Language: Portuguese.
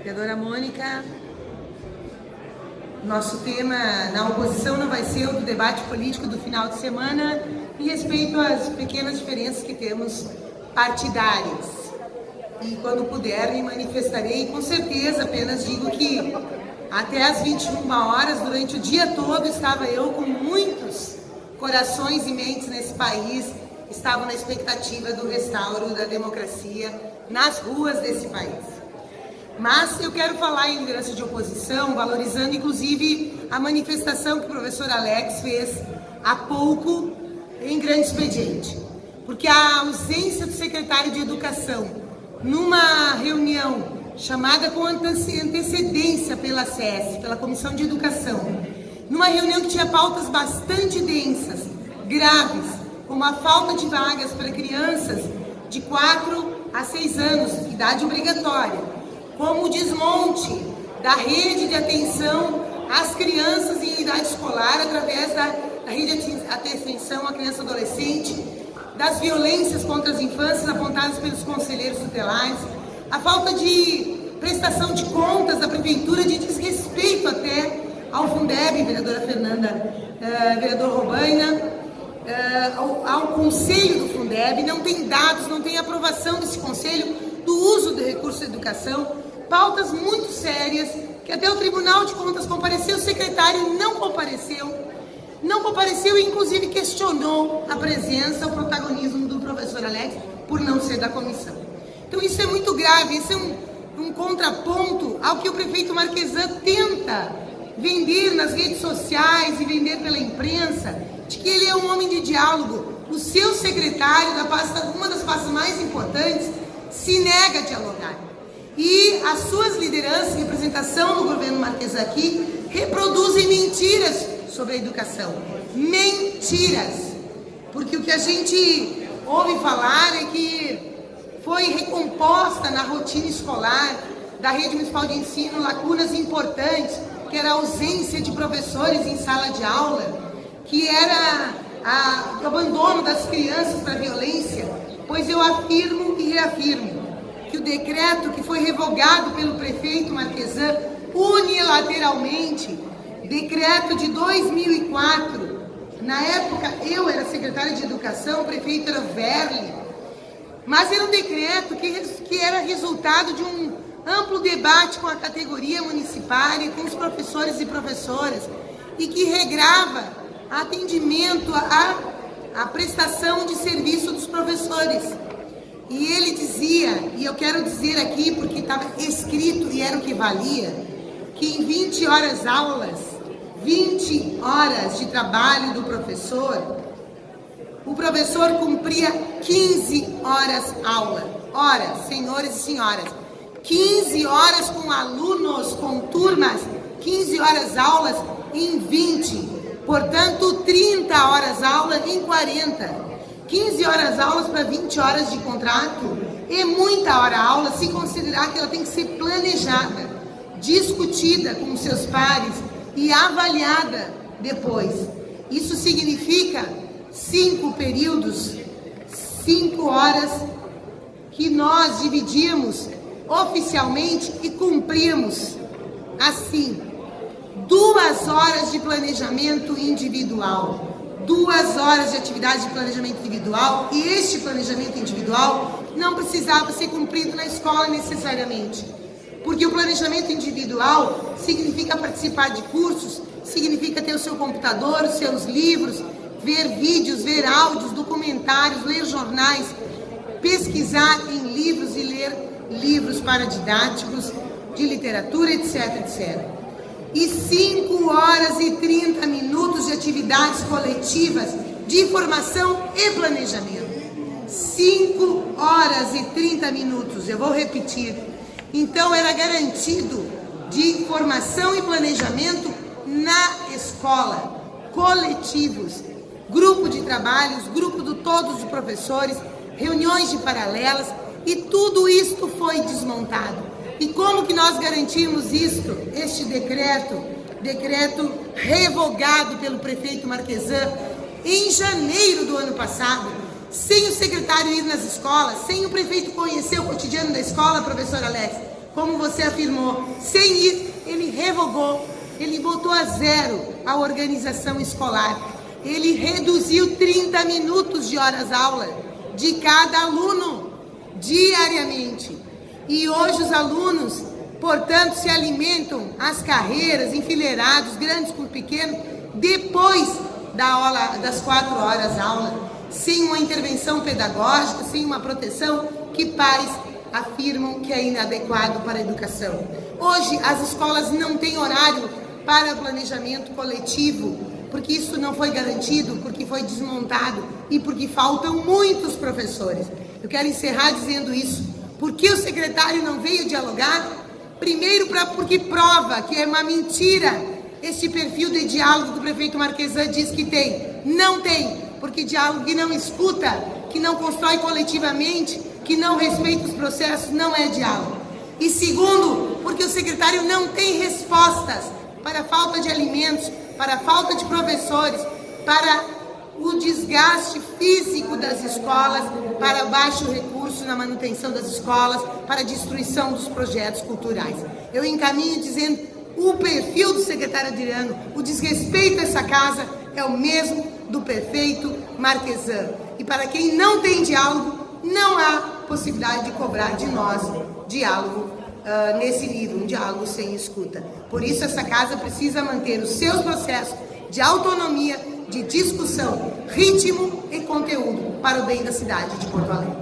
Vereadora Mônica, nosso tema na oposição não vai ser o do debate político do final de semana em respeito às pequenas diferenças que temos partidárias. E quando puder me manifestarei, com certeza, apenas digo que até às 21 horas, durante o dia todo, estava eu com muitos corações e mentes nesse país, estavam na expectativa do restauro da democracia nas ruas desse país. Mas eu quero falar em liderança de oposição, valorizando inclusive a manifestação que o professor Alex fez há pouco em Grande Expediente. Porque a ausência do secretário de Educação numa reunião chamada com antecedência pela CS, pela Comissão de Educação, numa reunião que tinha pautas bastante densas, graves, como a falta de vagas para crianças de 4 a 6 anos, idade obrigatória, como o desmonte da rede de atenção às crianças em idade escolar através da rede de atenção à criança e adolescente, das violências contra as infâncias apontadas pelos conselheiros tutelares, a falta de prestação de contas da Prefeitura, de desrespeito até ao Fundeb, vereadora Fernanda, vereador Robaina, ao Conselho do Fundeb, não tem dados, não tem aprovação desse Conselho do uso do recurso de educação, pautas muito sérias, que até o Tribunal de Contas compareceu, o secretário não compareceu e inclusive questionou a presença, o protagonismo do professor Alex por não ser da comissão. Então isso é muito grave, isso é um contraponto ao que o prefeito Marquesan tenta vender nas redes sociais e vender pela imprensa, de que ele é um homem de diálogo. O seu secretário, uma das pastas mais importantes, se nega a dialogar. E as suas lideranças, representação do governo Marquesan aqui, reproduzem mentiras sobre a educação. Mentiras! Porque o que a gente ouve falar é que foi recomposta na rotina escolar da rede municipal de ensino lacunas importantes, que era a ausência de professores em sala de aula, que era o abandono das crianças para a violência, pois eu afirmo e reafirmo que o decreto que foi revogado pelo prefeito Marquesan unilateralmente, decreto de 2004, na época eu era secretária de Educação, o prefeito era Verli, mas era um decreto que era resultado de um amplo debate com a categoria municipal e com os professores e professoras, e que regrava atendimento à prestação de serviço dos professores. E ele dizia, e eu quero dizer aqui porque estava escrito e era o que valia, que em 20 horas aulas, 20 horas de trabalho do professor, o professor cumpria 15 horas aula. Horas, senhores e senhoras, 15 horas com alunos, com turmas, 15 horas aulas em 20, portanto 30 horas aula em 40. 15 horas aulas para 20 horas de contrato é muita hora aula, se considerar que ela tem que ser planejada, discutida com seus pares e avaliada depois. Isso significa 5 períodos, 5 horas que nós dividimos oficialmente e cumprimos assim. 2 horas de planejamento individual. 2 horas de atividade de planejamento individual, e este planejamento individual não precisava ser cumprido na escola necessariamente, porque o planejamento individual significa participar de cursos, significa ter o seu computador, os seus livros, ver vídeos, ver áudios, documentários, ler jornais, pesquisar em livros e ler livros paradidáticos de literatura, etc, etc. E 5 horas e 30 minutos de atividades coletivas de formação e planejamento. 5 horas e 30 minutos, eu vou repetir. Então era garantido de formação e planejamento na escola, coletivos, grupo de trabalhos, grupo de todos os professores, reuniões de paralelas, e tudo isto foi desmontado. E como que nós garantimos isto? Este decreto revogado pelo prefeito Marquesan em janeiro do ano passado, sem o secretário ir nas escolas, sem o prefeito conhecer o cotidiano da escola, professor Alex. como você afirmou, sem ir, ele revogou, ele botou a zero a organização escolar. Ele reduziu 30 minutos de horas-aula de cada aluno, diariamente. E hoje os alunos, portanto, se alimentam às carreiras, enfileirados, grandes com pequenos, depois da aula, das 4 horas aula, sem uma intervenção pedagógica, sem uma proteção que pais afirmam que é inadequado para a educação. Hoje as escolas não têm horário para planejamento coletivo, porque isso não foi garantido, porque foi desmontado e porque faltam muitos professores. Eu quero encerrar dizendo isso. Por que o secretário não veio dialogar? Primeiro, porque prova que é uma mentira este perfil de diálogo que o prefeito Marquesan diz que tem. Não tem, porque diálogo que não escuta, que não constrói coletivamente, que não respeita os processos, não é diálogo. E segundo, porque o secretário não tem respostas para a falta de alimentos, para a falta de professores, para o desgaste físico das escolas, para baixo recurso na manutenção das escolas, para a destruição dos projetos culturais. Eu encaminho dizendo, o perfil do secretário Adriano, o desrespeito a essa casa é o mesmo do prefeito Marquesan. E para quem não tem diálogo, não há possibilidade de cobrar de nós diálogo nesse nível, um diálogo sem escuta. Por isso essa casa precisa manter os seus processos de autonomia, de discussão, ritmo e conteúdo para o bem da cidade de Porto Alegre.